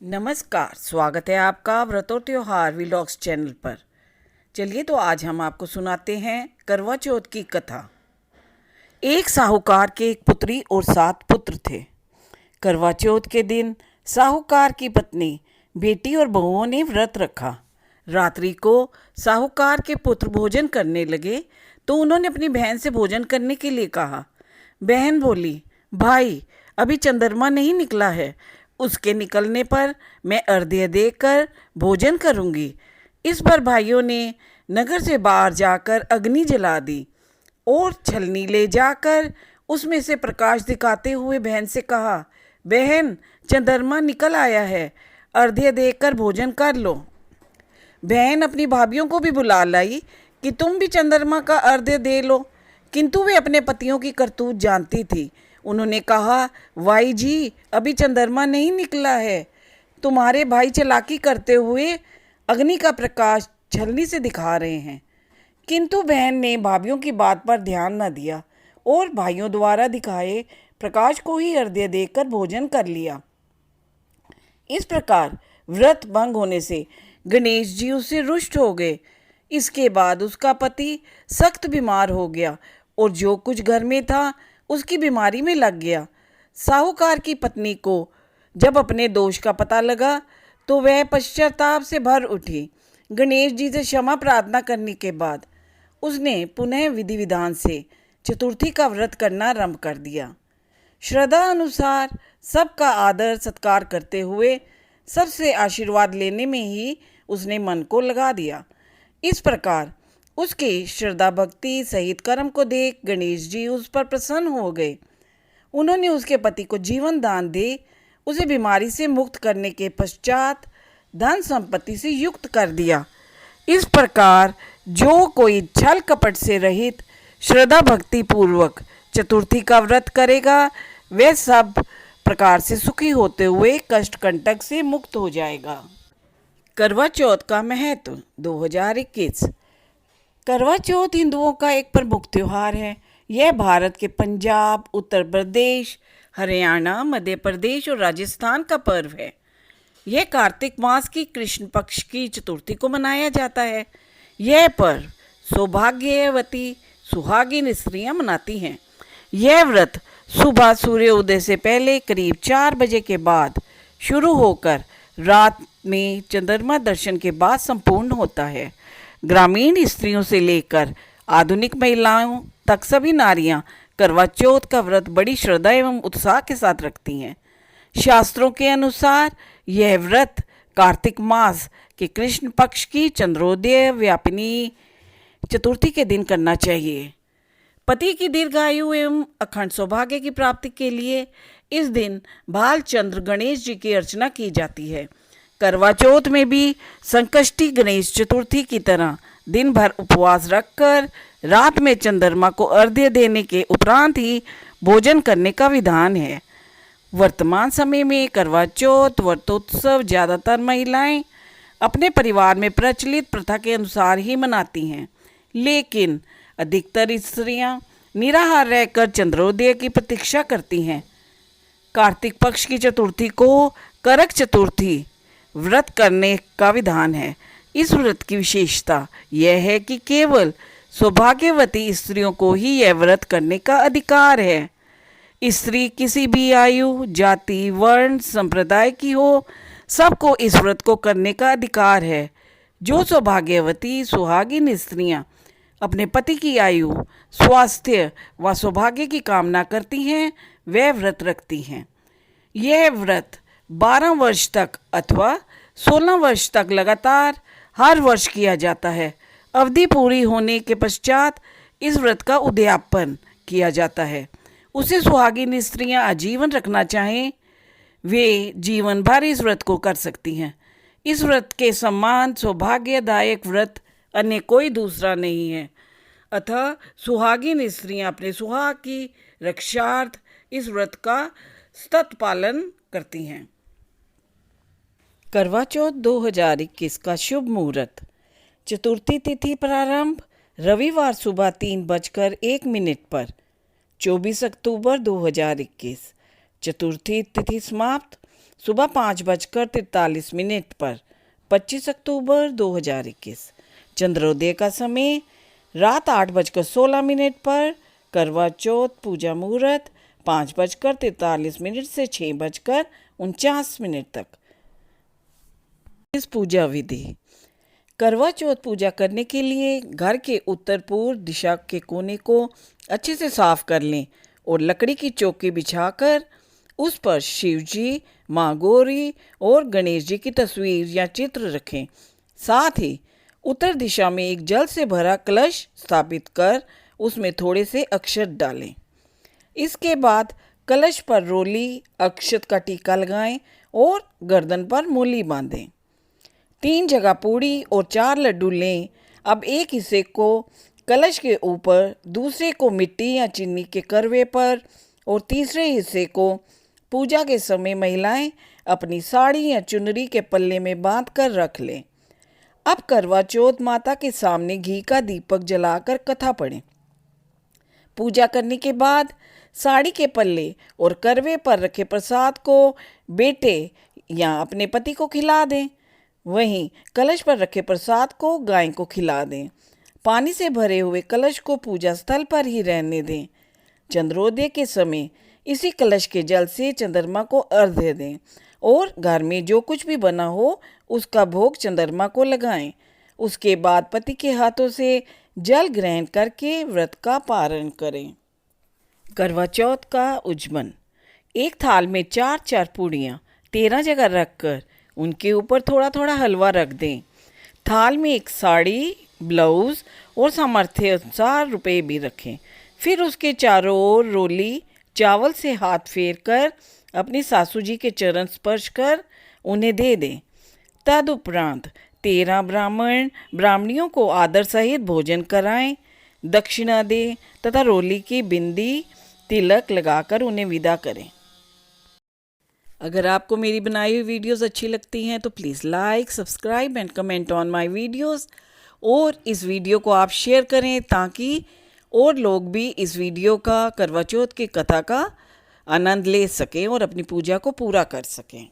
नमस्कार, स्वागत है आपका व्रत और त्योहार व्लॉग्स चैनल पर। चलिए तो आज हम आपको सुनाते हैं करवा चौथ की कथा। एक साहूकार के एक पुत्री और 7 पुत्र थे। करवा चौथ के दिन साहूकार की पत्नी, बेटी और बहुओं ने व्रत रखा। रात्रि को साहूकार के पुत्र भोजन करने लगे तो उन्होंने अपनी बहन से भोजन करने के लिए कहा। बहन बोली, भाई अभी चंद्रमा नहीं निकला है, उसके निकलने पर मैं अर्घ्य देकर भोजन करूंगी। इस पर भाइयों ने नगर से बाहर जाकर अग्नि जला दी और छलनी ले जाकर उसमें से प्रकाश दिखाते हुए बहन से कहा, बहन चंद्रमा निकल आया है, अर्घ्य देकर भोजन कर लो। बहन अपनी भाभियों को भी बुला लाई कि तुम भी चंद्रमा का अर्घ्य दे लो, किंतु वे अपने पतियों की करतूत जानती थी। उन्होंने कहा, भाई जी अभी चंद्रमा नहीं निकला है, तुम्हारे भाई चालाकी करते हुए अग्नि का प्रकाश छलनी से दिखा रहे हैं। किंतु बहन ने भाइयों की बात पर ध्यान न दिया और भाइयों द्वारा दिखाए प्रकाश को ही अर्घ्य देकर भोजन कर लिया। इस प्रकार व्रत भंग होने से गणेश जी उससे रुष्ट हो गए। इसके बाद उसका पति सख्त बीमार हो गया और जो कुछ घर में था उसकी बीमारी में लग गया। साहूकार की पत्नी को जब अपने दोष का पता लगा तो वह पश्चाताप से भर उठी। गणेश जी से क्षमा प्रार्थना करने के बाद उसने पुनः विधि विधान से चतुर्थी का व्रत करना आरंभ कर दिया। श्रद्धा अनुसार सबका आदर सत्कार करते हुए सबसे आशीर्वाद लेने में ही उसने मन को लगा दिया। इस प्रकार उसके श्रद्धा भक्ति सहित कर्म को देख गणेश जी उस पर प्रसन्न हो गए। उन्होंने उसके पति को जीवन दान दे उसे बीमारी से मुक्त करने के पश्चात धन संपत्ति से युक्त कर दिया। इस प्रकार जो कोई छल कपट से रहित श्रद्धा भक्ति पूर्वक चतुर्थी का व्रत करेगा वह सब प्रकार से सुखी होते हुए कष्ट कंटक से मुक्त हो जाएगा। करवा चौथ का महत्व 2021। करवा चौथ हिंदुओं का एक प्रमुख त्यौहार है। यह भारत के पंजाब, उत्तर प्रदेश, हरियाणा, मध्य प्रदेश और राजस्थान का पर्व है। यह कार्तिक मास की कृष्ण पक्ष की चतुर्थी को मनाया जाता है। यह पर्व सौभाग्यवती सुहागिन स्त्रियां मनाती हैं। यह व्रत सुबह सूर्योदय से पहले करीब 4 बजे के बाद शुरू होकर रात में चंद्रमा दर्शन के बाद संपूर्ण होता है। ग्रामीण स्त्रियों से लेकर आधुनिक महिलाओं तक सभी नारियां करवा चौथ का व्रत बड़ी श्रद्धा एवं उत्साह के साथ रखती हैं। शास्त्रों के अनुसार यह व्रत कार्तिक मास के कृष्ण पक्ष की चंद्रोदय व्यापिनी चतुर्थी के दिन करना चाहिए। पति की दीर्घायु एवं अखंड सौभाग्य की प्राप्ति के लिए इस दिन भालचंद्र गणेश जी की अर्चना की जाती है। करवा चौथ में भी संकष्टी गणेश चतुर्थी की तरह दिन भर उपवास रखकर रात में चंद्रमा को अर्घ्य देने के उपरांत ही भोजन करने का विधान है। वर्तमान समय में करवा चौथ व्रतोत्सव ज़्यादातर महिलाएं अपने परिवार में प्रचलित प्रथा के अनुसार ही मनाती हैं, लेकिन अधिकतर स्त्रियां निराहार रहकर चंद्रोदय की प्रतीक्षा करती हैं। कार्तिक पक्ष की चतुर्थी को करक चतुर्थी व्रत करने का विधान है। इस व्रत की विशेषता यह है कि केवल सौभाग्यवती स्त्रियों को ही यह व्रत करने का अधिकार है। स्त्री किसी भी आयु, जाति, वर्ण, संप्रदाय की हो, सबको इस व्रत को करने का अधिकार है। जो सौभाग्यवती सुहागिन स्त्रियां अपने पति की आयु, स्वास्थ्य व सौभाग्य की कामना करती हैं वह व्रत रखती हैं। यह व्रत 12 वर्ष तक अथवा 16 वर्ष तक लगातार हर वर्ष किया जाता है। अवधि पूरी होने के पश्चात इस व्रत का उद्यापन किया जाता है। उसे सुहागिन स्त्रियां आजीवन रखना चाहें वे जीवन भर इस व्रत को कर सकती हैं। इस व्रत के समान सौभाग्यदायक व्रत अन्य कोई दूसरा नहीं है। अतः सुहागिन स्त्रियां अपने सुहाग की रक्षार्थ इस व्रत का सतत पालन करती हैं। करवा चौथ 2021 का शुभ मुहूर्त। चतुर्थी तिथि प्रारंभ रविवार सुबह 3:01 पर 24 अक्टूबर 2021। चतुर्थी तिथि समाप्त सुबह 5:43 पर 25 अक्टूबर 2021। चंद्रोदय का समय रात 8:16 पर। करवा चौथ पूजा मुहूर्त 5:43 से 6:49 तक। इस पूजा विधि। करवा चौथ पूजा करने के लिए घर के उत्तर पूर्व दिशा के कोने को अच्छे से साफ कर लें और लकड़ी की चौकी बिछाकर उस पर शिव जी, माँ गौरी और गणेश जी की तस्वीर या चित्र रखें। साथ ही उत्तर दिशा में एक जल से भरा कलश स्थापित कर उसमें थोड़े से अक्षत डालें। इसके बाद कलश पर रोली अक्षत का टीका लगाएं और गर्दन पर मूली बांधें। 3 जगह पूड़ी और 4 लड्डू लें। अब एक हिस्से को कलश के ऊपर, दूसरे को मिट्टी या चीनी के करवे पर और तीसरे हिस्से को पूजा के समय महिलाएं अपनी साड़ी या चुनरी के पल्ले में बांध कर रख लें। अब करवा चौथ माता के सामने घी का दीपक जलाकर कथा पढ़ें। पूजा करने के बाद साड़ी के पल्ले और करवे पर रखे प्रसाद को बेटे या अपने पति को खिला दें। वहीं कलश पर रखे प्रसाद को गाय को खिला दें। पानी से भरे हुए कलश को पूजा स्थल पर ही रहने दें। चंद्रोदय के समय इसी कलश के जल से चंद्रमा को अर्घ्य दें और घर में जो कुछ भी बना हो उसका भोग चंद्रमा को लगाएं। उसके बाद पति के हाथों से जल ग्रहण करके व्रत का पारण करें। करवा चौथ का उज्जमन। एक थाल में 4-4 पूड़ियाँ 13 जगह रखकर उनके ऊपर थोड़ा थोड़ा हलवा रख दें। थाल में एक साड़ी, ब्लाउज और सामर्थ्य अनुसार रुपये भी रखें। फिर उसके चारों ओर रोली चावल से हाथ फेर कर अपनी सासू जी के चरण स्पर्श कर उन्हें दे दें। तदुपरांत 13 ब्राह्मणियों को आदर सहित भोजन कराएं, दक्षिणा दें तथा रोली की बिंदी तिलक लगाकर उन्हें विदा करें। अगर आपको मेरी बनाई हुई वीडियोस अच्छी लगती हैं तो please like, subscribe and comment on my videos और इस वीडियो को आप शेयर करें ताकि और लोग भी इस वीडियो का, करवा चौथ की कथा का आनंद ले सकें और अपनी पूजा को पूरा कर सकें।